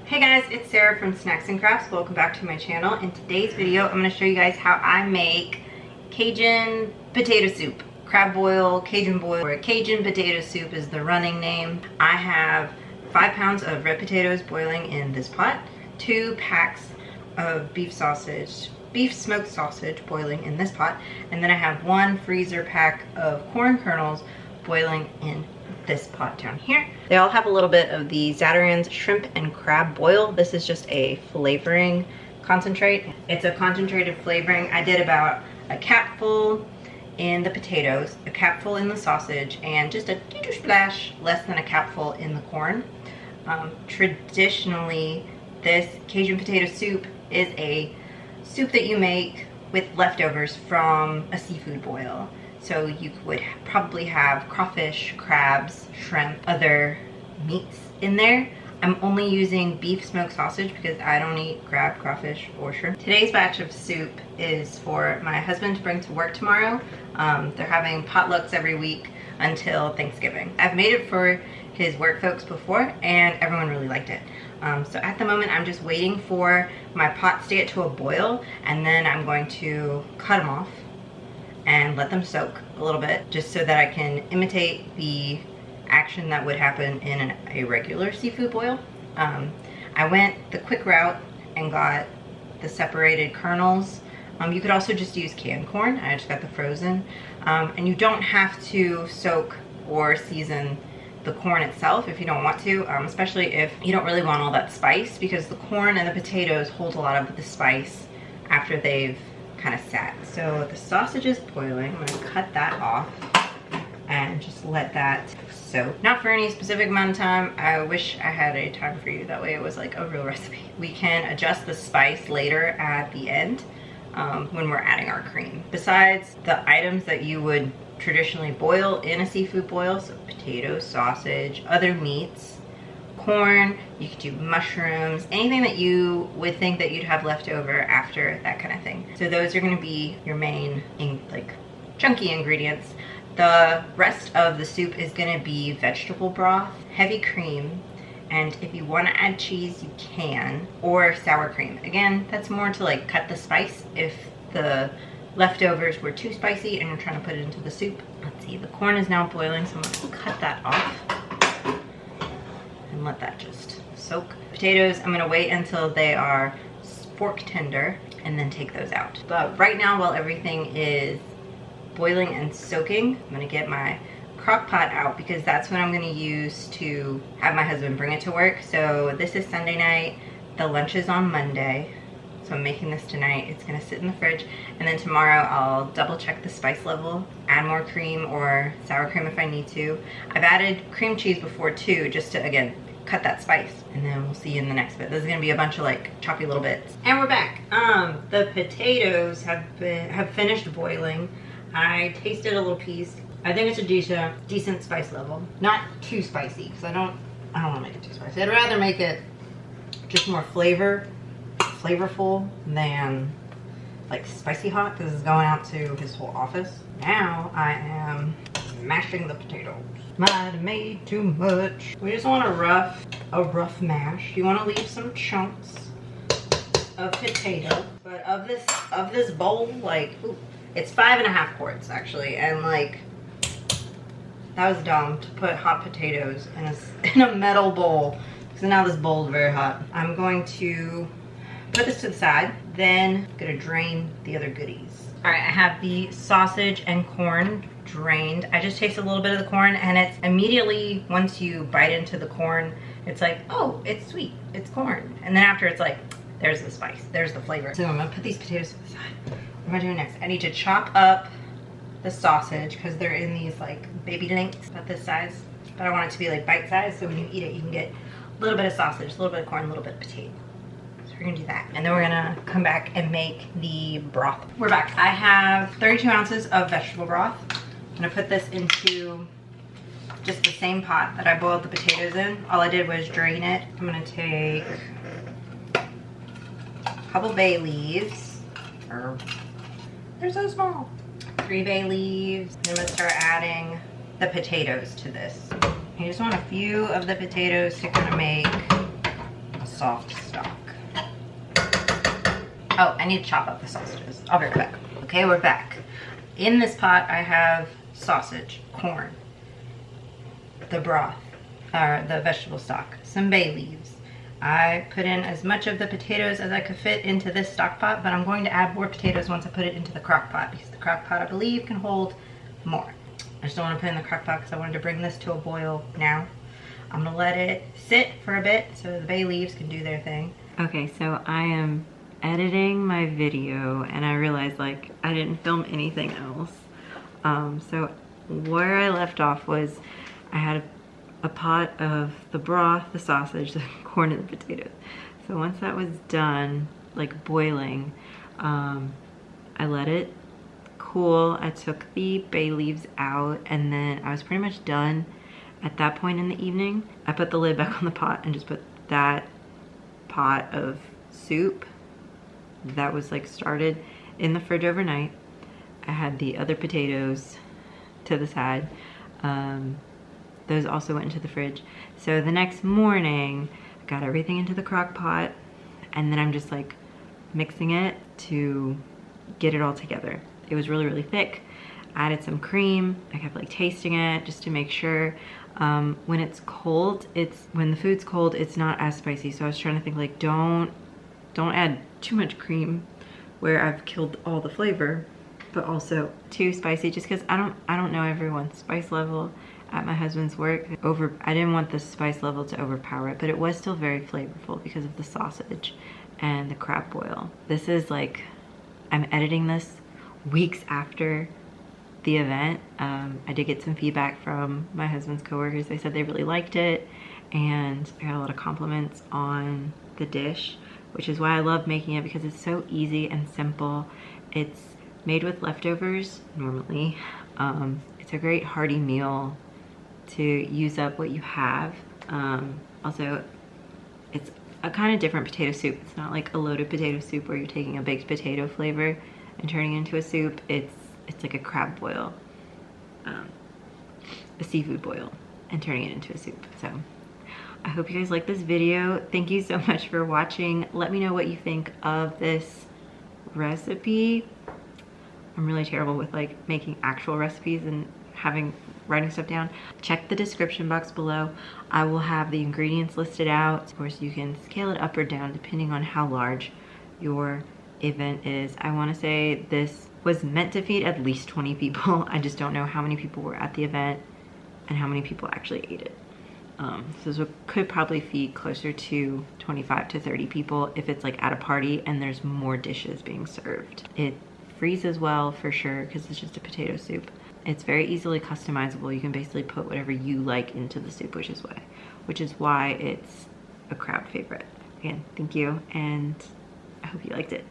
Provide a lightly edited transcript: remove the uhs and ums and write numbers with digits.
Hey guys, it's Sarah from Snacks and Crafts. Welcome back to my channel. In today's video, I'm going to show you guys how I make Cajun potato soup. Crab boil, Cajun boil, or Cajun potato soup is the running name. I have 5 pounds of red potatoes boiling in this pot, 2 packs of beef smoked sausage boiling in this pot, and then I have 1 freezer pack of corn kernels boiling in this pot down here. They all have a little bit of the Zatarain's shrimp and crab boil. This is just a flavoring concentrate. It's a concentrated flavoring. I did about a capful in the potatoes, a capful in the sausage, and just a splash less than a capful in the corn. Traditionally, this Cajun potato soup is a soup that you make with leftovers from a seafood boil. So you would probably have crawfish, crabs, shrimp, other meats in there. I'm only using beef smoked sausage because I don't eat crab, crawfish, or shrimp. Today's batch of soup is for my husband to bring to work tomorrow. They're having potlucks every week until Thanksgiving. I've made it for his work folks before and everyone really liked it. So at the moment I'm just waiting for my pots to get to a boil, and then I'm going to cut them off and let them soak a little bit just so that I can imitate the action that would happen in a regular seafood boil. I went the quick route and got the separated kernels. You could also just use canned corn. I just got the frozen. And you don't have to soak or season the corn itself if you don't want to, especially if you don't really want all that spice, because the corn and the potatoes hold a lot of the spice after they've kind of sat. So the sausage is boiling. I'm gonna cut that off and just let that soak. Not for any specific amount of time. I wish I had a time for you. That way it was like a real recipe. We can adjust the spice later at the end when we're adding our cream. Besides the items that you would traditionally boil in a seafood boil, so potatoes, sausage, other meats, corn, you could do mushrooms, anything that you would think that you'd have left over after, that kind of thing. So those are going to be your main chunky ingredients. The rest of the soup is going to be vegetable broth, heavy cream, and if you want to add cheese you can, or sour cream. Again, that's more to cut the spice if the leftovers were too spicy and you're trying to put it into the soup. Let's see, the corn is now boiling, so I'm going to cut that off and let that just soak. Potatoes, I'm gonna wait until they are fork tender and then take those out. But right now, while everything is boiling and soaking, I'm gonna get my crock pot out because that's what I'm gonna use to have my husband bring it to work. So this is Sunday night, the lunch is on Monday. So I'm making this tonight. It's gonna sit in the fridge, and then tomorrow I'll double check the spice level, add more cream or sour cream if I need to. I've added cream cheese before too, just to, again, cut that spice. And then we'll see you in the next bit. This is gonna be a bunch of choppy little bits. And we're back. The potatoes have finished boiling. I tasted a little piece. I think it's a decent spice level. Not too spicy, because I don't wanna make it too spicy. I'd rather make it just more flavorful than spicy hot, because it's going out to his whole office. Now I am mashing the potatoes. Might have made too much. We just want a rough mash. You want to leave some chunks of potato, but of this bowl, it's 5.5 quarts actually, and that was dumb to put hot potatoes in a metal bowl, so now this bowl is very hot. I'm going to put this to the side, then I'm gonna drain the other goodies. All right, I have the sausage and corn drained. I just taste a little bit of the corn, and it's immediately, once you bite into the corn, it's oh, it's sweet, it's corn. And then after, it's there's the spice, there's the flavor. So I'm gonna put these potatoes to the side. What am I doing next? I need to chop up the sausage because they're in these baby links about this size, but I want it to be bite size, so when you eat it, you can get a little bit of sausage, a little bit of corn, a little bit of potato. We're gonna do that, and then we're gonna come back and make the broth. We're back. I have 32 ounces of vegetable broth. I'm gonna put this into just the same pot that I boiled the potatoes in. All I did was drain it. I'm gonna take a couple bay leaves. They're so small. 3 bay leaves. I'm gonna start adding the potatoes to this. You just want a few of the potatoes to kind of make soft stock. Oh, I need to chop up the sausages. I'll be right back. Okay, we're back. In this pot, I have sausage, corn, the broth, or the vegetable stock, some bay leaves. I put in as much of the potatoes as I could fit into this stock pot, but I'm going to add more potatoes once I put it into the crock pot, because the crock pot, I believe, can hold more. I just don't want to put it in the crock pot because I wanted to bring this to a boil now. I'm gonna let it sit for a bit so the bay leaves can do their thing. Okay, so I am editing my video and I realized like I didn't film anything else. So where I left off was I had a pot of the broth, the sausage, the corn, and the potatoes. So once that was done, like boiling, I let it cool. I took the bay leaves out and then I was pretty much done at that point in the evening. I put the lid back on the pot and just put that pot of soup that was like started in the fridge overnight. I had the other potatoes to the side. Those also went into the fridge. So the next morning, I got everything into the crock pot and then I'm just like mixing it to get it all together. It was really, really thick. I added some cream. I kept like tasting it just to make sure. When it's cold, when the food's cold, it's not as spicy. So I was trying to think like, don't add too much cream where I've killed all the flavor, but also too spicy just because I don't know everyone's spice level at my husband's work. I didn't want the spice level to overpower it, but it was still very flavorful because of the sausage and the crab boil. This is like, I'm editing this weeks after the event. I did get some feedback from my husband's coworkers. They said they really liked it and I got a lot of compliments on the dish, which is why I love making it because it's so easy and simple. It's made with leftovers normally. It's a great hearty meal to use up what you have. Also, it's a kind of different potato soup. It's not like a loaded potato soup where you're taking a baked potato flavor and turning it into a soup. It's like a crab boil, a seafood boil, and turning it into a soup. So I hope you guys like this video. Thank you so much for watching. Let me know what you think of this recipe. I'm really terrible with like making actual recipes and writing stuff down. Check the description box below. I will have the ingredients listed out. Of course, you can scale it up or down depending on how large your event is. I want to say this was meant to feed at least 20 people. I just don't know how many people were at the event and how many people actually ate it. So this could probably feed closer to 25 to 30 people if it's like at a party and there's more dishes being served. It freezes well for sure because it's just a potato soup. It's very easily customizable. You can basically put whatever you like into the soup, which is why it's a crowd favorite. Again, thank you, and I hope you liked it.